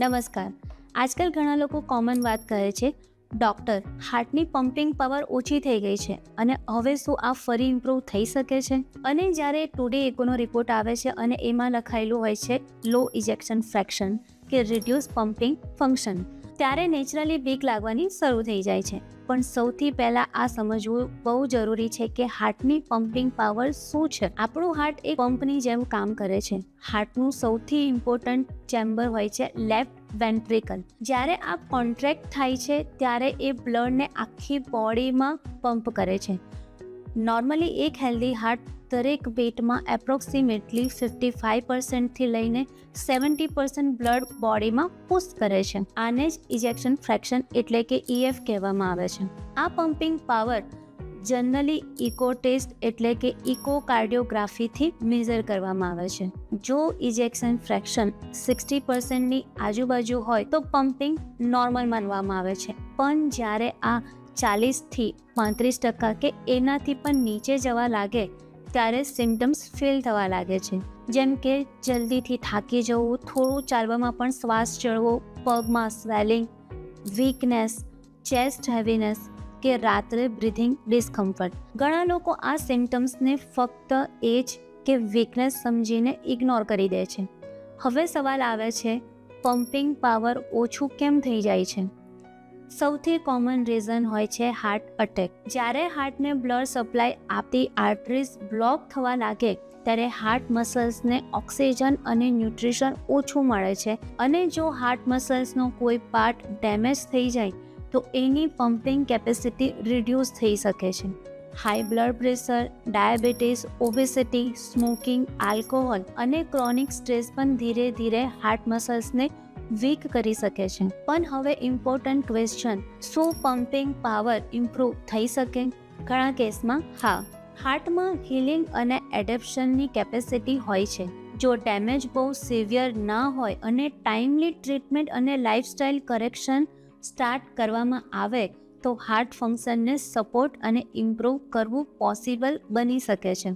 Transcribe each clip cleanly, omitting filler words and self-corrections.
નમસ્કાર. આજકાલ ઘણા લોકો કોમન વાત કહે છે, ડૉક્ટર, હાર્ટની પમ્પિંગ પાવર ઓછી થઈ ગઈ છે અને હવે શું આ ફરી ઇમ્પ્રૂવ થઈ શકે છે? અને જ્યારે ટુડે ઇકોનો રિપોર્ટ આવે છે અને એમાં લખાયેલું હોય છે લો ઇજેક્શન ફ્રેક્શન કે રિડ્યુસ પમ્પિંગ ફંક્શન, ત્યારે નેચરલી બીક લાગવાની શરૂ થઈ જાય છે. પણ સૌથી પહેલાં આ સમજવું બહુ જરૂરી છે કે હાર્ટની પમ્પિંગ પાવર શું છે. આપણું હાર્ટ એક પંપની જેમ કામ કરે છે. હાર્ટનું સૌથી ઇમ્પોર્ટન્ટ ચેમ્બર હોય છે લેફ્ટ વેન્ટ્રિકલ. જ્યારે આ કોન્ટ્રેક્ટ થાય છે ત્યારે એ બ્લડને આખી બોડીમાં પંપ કરે છે. નોર્મલી એક હેલ્ધી હાર્ટ દરેક બીટમાં એપ્રોક્સિમેટલી 55%થી લઈને 70% બ્લડ બોડીમાં પુશ કરે છે. આને જ ઇજેક્શન ફ્રેક્શન એટલે કે EF કહેવામાં આવે છે. આ pumping power generally echo test એટલે કે ઇકોકાર્ડિયોગ્રાફીથી મેઝર કરવામાં આવે છે. જો ઇજેક્શન ફ્રેક્શન 60%ની આજુબાજુ હોય તો પમ્પિંગ નોર્મલ માનવામાં આવે છે. પણ જ્યારે આ 40થી 35% કે એનાથી પણ નીચે જવા લાગે ત્યારે સિમ્ટમ્સ ફીલ થવા લાગે છે. જેમ કે જલ્દીથી થાકી જવું, થોડું ચાલવામાં પણ શ્વાસ ચડવો, પગમાં સ્વેલિંગ, વીકનેસ, ચેસ્ટ હેવીનેસ કે રાત્રે બ્રીથિંગ ડિસ્કમ્ફર્ટ. ઘણા લોકો આ સિમ્ટમ્સને ફક્ત એજ કે વીકનેસ સમજીને ઇગ્નોર કરી દે છે. હવે સવાલ આવે છે, પમ્પિંગ પાવર ઓછું કેમ થઈ જાય છે? સૌથી કોમન રીઝન હોય છે હાર્ટ અટેક. જ્યારે હાર્ટને બ્લડ સપ્લાય આપતી આર્ટરીઝ બ્લોક થવા લાગે ત્યારે હાર્ટ મસલ્સને ઓક્સિજન અને ન્યુટ્રિશન ઓછું મળે છે અને જો હાર્ટ મસલ્સનો કોઈ પાર્ટ ડેમેજ થઈ જાય તો એની પમ્પિંગ કેપેસિટી રિડ્યુસ થઈ શકે છે. High blood pressure, diabetes, obesity, smoking, alcohol અને ક્રોનિક સ્ટ્રેસ પણ ધીરે ધીરે હાર્ટ મસલ્સને વીક કરી શકે છે. પણ હવે ઇમ્પોર્ટન્ટ ક્વેશ્ચન, શું પમ્પિંગ પાવર ઇમ્પ્રૂવ થઈ શકે? ઘણા કેસમાં હા. હાર્ટમાં હીલિંગ અને એડેપ્શનની કેપેસિટી હોય છે. જો ડેમેજ બહુ સિવિયર ના હોય અને ટાઈમલી ટ્રીટમેન્ટ અને લાઇફસ્ટાઇલ કરેક્શન સ્ટાર્ટ કરવામાં આવે તો હાર્ટ ફંક્શનને સપોર્ટ અને ઇમ્પ્રૂવ કરવું પોસિબલ બની શકે છે.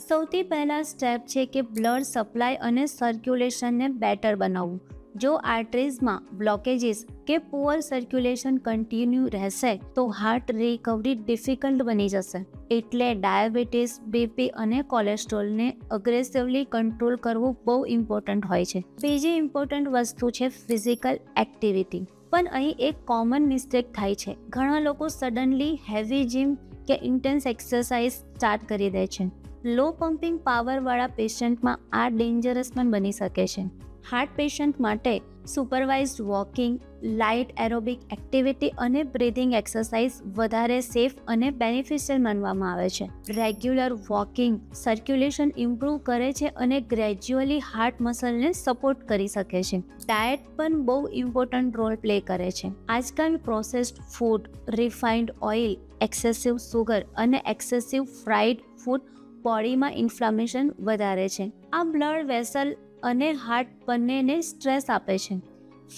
સૌથી પહેલા સ્ટેપ છે કે બ્લડ સપ્લાય અને સર્ક્યુલેશનને બેટર બનાવવું. જો આર્ટરીઝમાં બ્લોકેજીસ કે પુઅર સર્ક્યુલેશન કન્ટિન્યુ રહેશે તો હાર્ટ રિકવરી ડિફિકલ્ટ બની જશે. એટલે ડાયાબિટીસ, બીપી અને કોલેસ્ટ્રોલને અગ્રેસિવલી કંટ્રોલ કરવું બહુ ઇમ્પોર્ટન્ટ હોય છે. બીજી ઇમ્પોર્ટન્ટ વસ્તુ છે ફિઝિકલ એક્ટિવિટી. પણ અહીં એક કોમન મિસ્ટેક થાય છે. ઘણા લોકો સડનલી હેવી જીમ કે ઇન્ટેન્સ એક્સરસાઇઝ સ્ટાર્ટ કરી દે છે. લો પમ્પિંગ પાવરવાળા પેશન્ટમાં આ ડેન્જરસ પણ બની શકે છે. હાર્ટ પેશન્ટ માટે supervised walking, light aerobic activity અને બ્રીથિંગ એક્સરસાઇઝ વધારે સેફ અને બેનિફિશિયલ માનવામાં આવે છે. રેગ્યુલર વોકિંગ સર્ક્યુલેશન ઇમ્પ્રૂવ કરે છે અને ગ્રેજ્યુઅલી હાર્ટ મસલને સપોર્ટ કરી શકે છે. ડાયટ પણ બહુ ઇમ્પોર્ટન્ટ રોલ પ્લે કરે છે. આજકાલ processed food, refined oil, excessive sugar અને એક્સેસિવ ફ્રાઇડ ફૂડ બોડીમાં ઇન્ફ્લામેશન વધારે છે. આ બ્લડ વેસલ અને હાર્ટ બંનેને સ્ટ્રેસ આપે છે.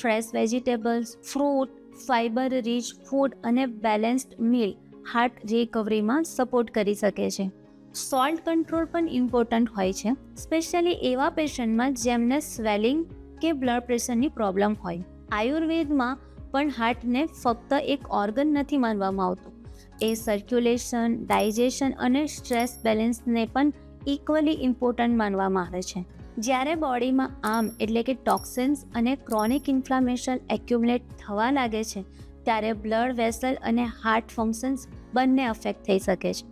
Fresh vegetables, fruit, fibre rich food અને બેલેન્સ્ડ મીલ હાર્ટ રિકવરીમાં સપોર્ટ કરી શકે છે. સોલ્ટ કંટ્રોલ પણ ઇમ્પોર્ટન્ટ હોય છે, સ્પેશિયલી એવા પેશન્ટમાં જેમને સ્વેલિંગ કે બ્લડ પ્રેશરની પ્રોબ્લેમ હોય. આયુર્વેદમાં પણ હાર્ટને ફક્ત એક ઓર્ગન નથી માનવામાં આવતું. એ સર્ક્યુલેશન, ડાયજેશન અને સ્ટ્રેસ બેલેન્સને પણ ઇક્વલી ઇમ્પોર્ટન્ટ માનવામાં આવે છે. જ્યારે બોડીમાં આર્મ એટલે કે ટોક્સિન્સ અને ક્રોનિક ઇન્ફ્લામેશન એક્યુમ્યુલેટ થવા લાગે છે ત્યારે બ્લડ વેસલ અને હાર્ટ ફંક્શન્સ બંને અફેક્ટ થઈ શકે છે.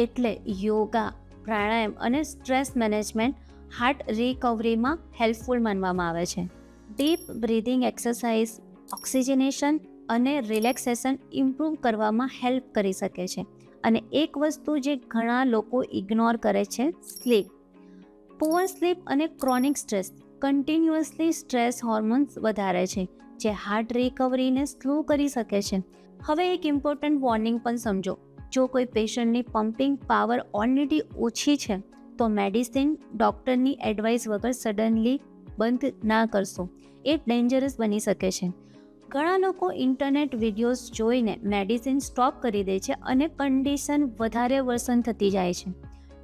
એટલે યોગા, પ્રાણાયામ અને સ્ટ્રેસ મેનેજમેન્ટ હાર્ટ રિકવરીમાં હેલ્પફુલ માનવામાં આવે છે. ડીપ બ્રીથિંગ એક્સરસાઇઝ, ઓક્સિજનેશન અને રિલેક્સેશન ઇમ્પ્રૂવ કરવામાં હેલ્પ કરી શકે છે. અને એક વસ્તુ જે ઘણા લોકો ઇગ્નોર કરે છે, સ્લીપ. પુઅર સ્લીપ અને chronic stress continuously stress hormones વધારે છે જે હાર્ટ રિકવરીને સ્લો કરી શકે છે. હવે એક ઇમ્પોર્ટન્ટ વોર્નિંગ પણ સમજો. જો કોઈ પેશન્ટની પમ્પિંગ પાવર ઓલરેડી ઓછી છે તો મેડિસિન ડૉક્ટરની એડવાઇસ વગર સડનલી બંધ ના કરશો. એ ડેન્જરસ બની શકે છે. ઘણા લોકો ઇન્ટરનેટ વિડીયોઝ જોઈને મેડિસિન સ્ટોપ કરી દે છે અને કન્ડિશન વધારે વર્સન થતી જાય છે.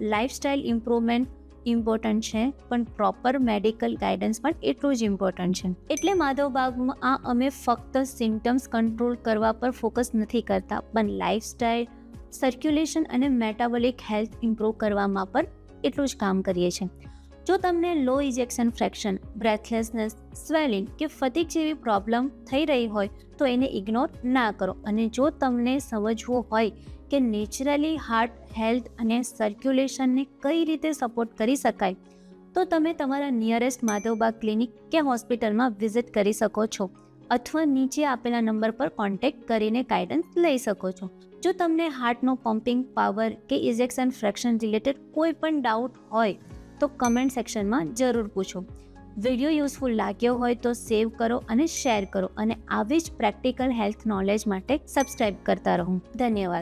લાઇફસ્ટાઇલ ઇમ્પ્રુવમેન્ટ ઇમ્પોર્ટન્ટ છે, પણ પ્રોપર મેડિકલ ગાઈડન્સ પણ એટલું જ ઇમ્પોર્ટન્ટ છે. એટલે માધવબાગમાં અમે ફક્ત સિમ્ટમ્સ કંટ્રોલ કરવા પર ફોકસ નથી કરતા, પણ લાઇફસ્ટાઇલ, સર્ક્યુલેશન અને મેટાબોલિક હેલ્થ ઇમ્પ્રૂવ કરવામાં પણ એટલું જ કામ કરીએ છીએ. જો તમને લો ઇજેક્શન ફ્રેક્શન, બ્રેથલેસનેસ, સ્વેલિંગ કે ફટીગ જેવી પ્રોબ્લેમ થઈ રહી હોય તો એને ઇગ્નોર ના કરો. અને જો તમને સમજવું હોય કે નેચરલી હાર્ટ હેલ્થ અને સર્ક્યુલેશનને કઈ રીતે સપોર્ટ કરી શકાય, તો તમે તમારા નિયરેસ્ટ માધવબાગ ક્લિનિક કે હોસ્પિટલમાં વિઝિટ કરી શકો છો, અથવા નીચે આપેલા નંબર પર કોન્ટેક્ટ કરીને ગાઈડન્સ લઈ શકો છો. જો તમને હાર્ટનો પમ્પિંગ પાવર કે ઇજેક્શન ફ્રેક્શન રિલેટેડ કોઈ પણ ડાઉટ હોય તો કમેન્ટ સેક્શનમાં જરૂર પૂછો. વિડીયો યુઝફુલ લાગ્યો હોય તો સેવ કરો અને શેર કરો, અને આવી જ પ્રેક્ટિકલ હેલ્થ નોલેજ માટે સબસ્ક્રાઇબ કરતા રહો. ધન્યવાદ.